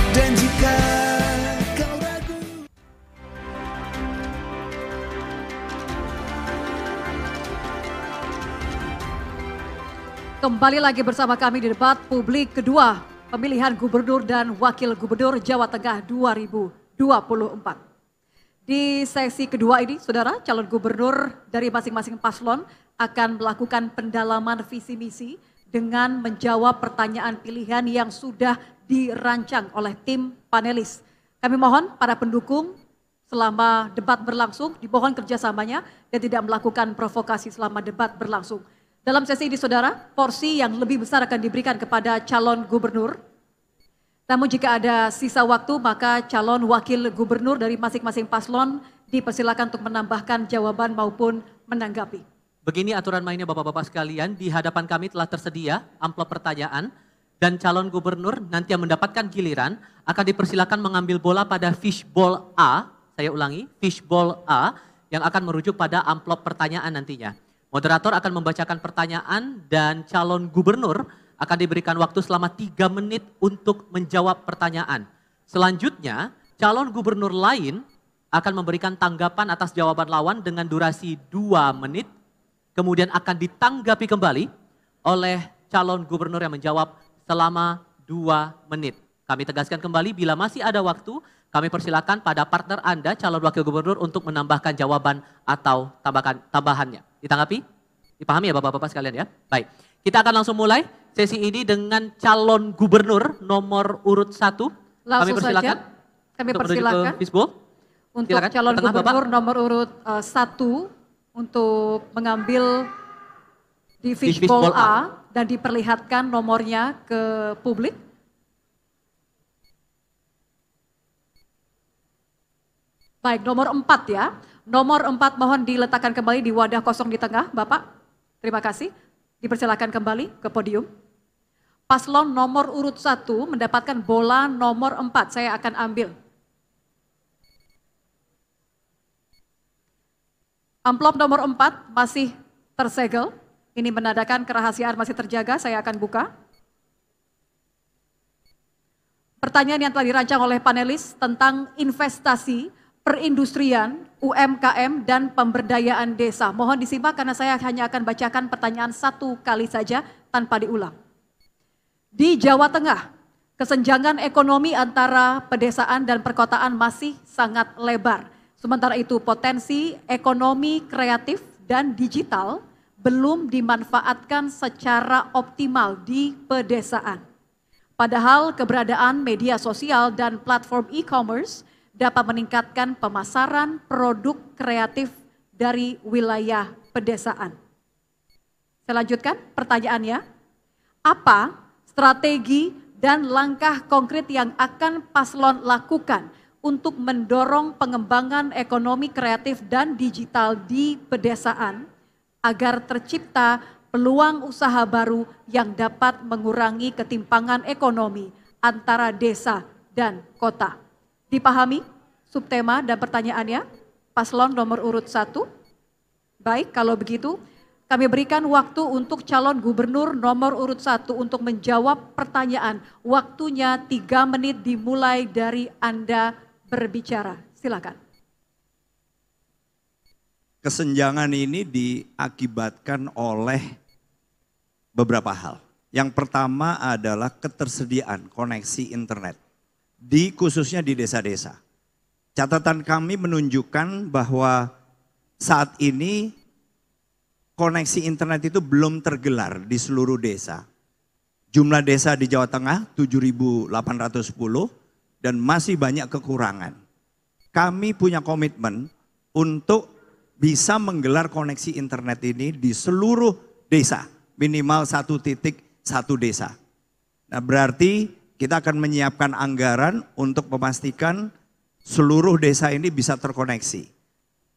Dan jika kau ragu, kembali lagi bersama kami di debat publik kedua pemilihan gubernur dan wakil gubernur Jawa Tengah 2024. Di sesi kedua ini, saudara, calon gubernur dari masing-masing paslon akan melakukan pendalaman visi misi dengan menjawab pertanyaan pilihan yang sudah dirancang oleh tim panelis. Kami mohon para pendukung selama debat berlangsung, dimohon kerjasamanya dan tidak melakukan provokasi selama debat berlangsung. Dalam sesi ini, saudara, porsi yang lebih besar akan diberikan kepada calon gubernur. Namun jika ada sisa waktu, maka calon wakil gubernur dari masing-masing paslon dipersilakan untuk menambahkan jawaban maupun menanggapi. Begini aturan mainnya Bapak-Bapak sekalian, di hadapan kami telah tersedia amplop pertanyaan dan calon gubernur nanti yang mendapatkan giliran akan dipersilakan mengambil bola pada fishbowl A, saya ulangi, fishbowl A yang akan merujuk pada amplop pertanyaan nantinya. Moderator akan membacakan pertanyaan dan calon gubernur akan diberikan waktu selama 3 menit untuk menjawab pertanyaan. Selanjutnya, calon gubernur lain akan memberikan tanggapan atas jawaban lawan dengan durasi 2 menit, kemudian akan ditanggapi kembali oleh calon gubernur yang menjawab selama 2 menit. Kami tegaskan kembali, bila masih ada waktu, kami persilakan pada partner Anda, calon wakil gubernur, untuk menambahkan jawaban atau tambahannya. Ditanggapi? Dipahami ya Bapak-Bapak sekalian ya? Baik, kita akan langsung mulai sesi ini dengan calon gubernur nomor urut 1. Kami persilakan. Kami persilakan untuk Silakan, calon tengah, gubernur Bapak. nomor urut 1 untuk mengambil di fishbowl fishbowl A dan diperlihatkan nomornya ke publik. Baik, nomor 4 ya. Nomor 4 mohon diletakkan kembali di wadah kosong di tengah, Bapak. Terima kasih. Dipersilakan kembali ke podium. Paslon nomor urut 1 mendapatkan bola nomor 4. Saya akan ambil. Amplop nomor 4 masih tersegel. Ini menandakan kerahasiaan masih terjaga. Saya akan buka. Pertanyaan yang telah dirancang oleh panelis tentang investasi, perindustrian, UMKM, dan pemberdayaan desa. Mohon disimak karena saya hanya akan bacakan pertanyaan 1 kali saja tanpa diulang. Di Jawa Tengah, kesenjangan ekonomi antara pedesaan dan perkotaan masih sangat lebar. Sementara itu potensi ekonomi kreatif dan digital belum dimanfaatkan secara optimal di pedesaan. Padahal keberadaan media sosial dan platform e-commerce dapat meningkatkan pemasaran produk kreatif dari wilayah pedesaan. Saya lanjutkan pertanyaannya, apa strategi dan langkah konkret yang akan paslon lakukan untuk mendorong pengembangan ekonomi kreatif dan digital di pedesaan agar tercipta peluang usaha baru yang dapat mengurangi ketimpangan ekonomi antara desa dan kota? Dipahami subtema dan pertanyaannya? Paslon nomor urut 1. Baik, kalau begitu kami berikan waktu untuk calon gubernur nomor urut 1 untuk menjawab pertanyaan. Waktunya 3 menit dimulai dari Anda berbicara. Silakan. Kesenjangan ini diakibatkan oleh beberapa hal. Yang pertama adalah ketersediaan koneksi internet, khususnya di desa-desa. Catatan kami menunjukkan bahwa saat ini koneksi internet itu belum tergelar di seluruh desa. Jumlah desa di Jawa Tengah 7.810 dan masih banyak kekurangan. Kami punya komitmen untuk bisa menggelar koneksi internet ini di seluruh desa, minimal 1 titik 1 desa. Nah, berarti kita akan menyiapkan anggaran untuk memastikan seluruh desa ini bisa terkoneksi.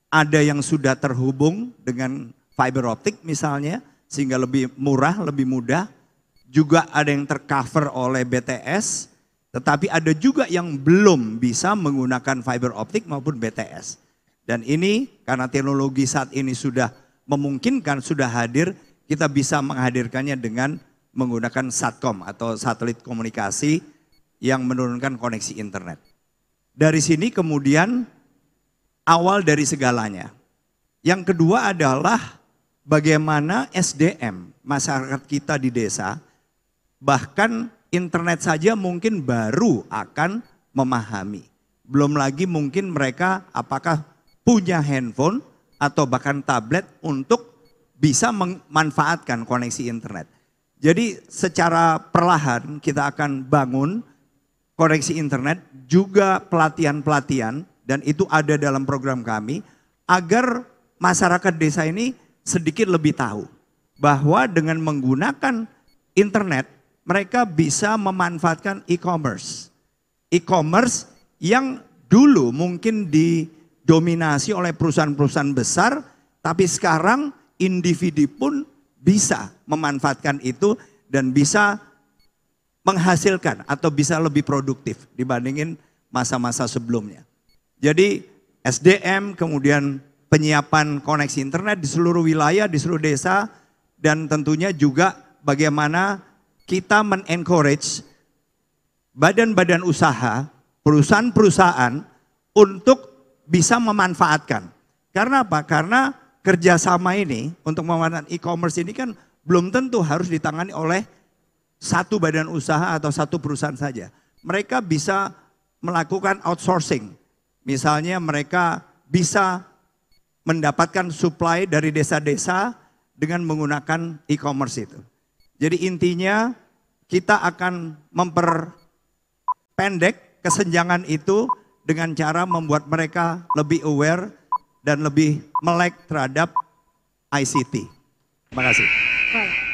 Ada yang sudah terhubung dengan fiber optik misalnya, sehingga lebih murah, lebih mudah. Juga ada yang tercover oleh BTS, tetapi ada juga yang belum bisa menggunakan fiber optik maupun BTS. Dan ini karena teknologi saat ini sudah memungkinkan, sudah hadir, kita bisa menghadirkannya dengan menggunakan Satcom atau satelit komunikasi yang menurunkan koneksi internet. Dari sini kemudian awal dari segalanya. Yang kedua adalah bagaimana SDM masyarakat kita di desa, bahkan internet saja mungkin baru akan memahami. Belum lagi mungkin mereka apakah punya handphone atau bahkan tablet untuk bisa memanfaatkan koneksi internet. Jadi secara perlahan kita akan bangun koneksi internet, juga pelatihan-pelatihan, dan itu ada dalam program kami, agar masyarakat desa ini sedikit lebih tahu bahwa dengan menggunakan internet, mereka bisa memanfaatkan e-commerce. E-commerce yang dulu mungkin didominasi oleh perusahaan-perusahaan besar, tapi sekarang individu pun bisa memanfaatkan itu dan bisa menghasilkan atau bisa lebih produktif dibandingin masa-masa sebelumnya. Jadi SDM, kemudian penyiapan koneksi internet di seluruh wilayah, di seluruh desa, dan tentunya juga bagaimana kita men-encourage badan-badan usaha, perusahaan-perusahaan untuk bisa memanfaatkan. Karena apa? Karena kerjasama ini untuk memanfaatkan e-commerce ini kan belum tentu harus ditangani oleh satu badan usaha atau satu perusahaan saja. Mereka bisa melakukan outsourcing. Misalnya mereka bisa mendapatkan supply dari desa-desa dengan menggunakan e-commerce itu. Jadi intinya kita akan memperpendek kesenjangan itu dengan cara membuat mereka lebih aware dan lebih melek terhadap ICT. Terima kasih. Baik.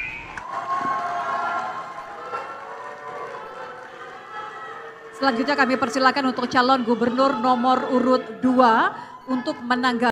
Selanjutnya kami persilakan untuk calon gubernur nomor urut 2 untuk menanggapi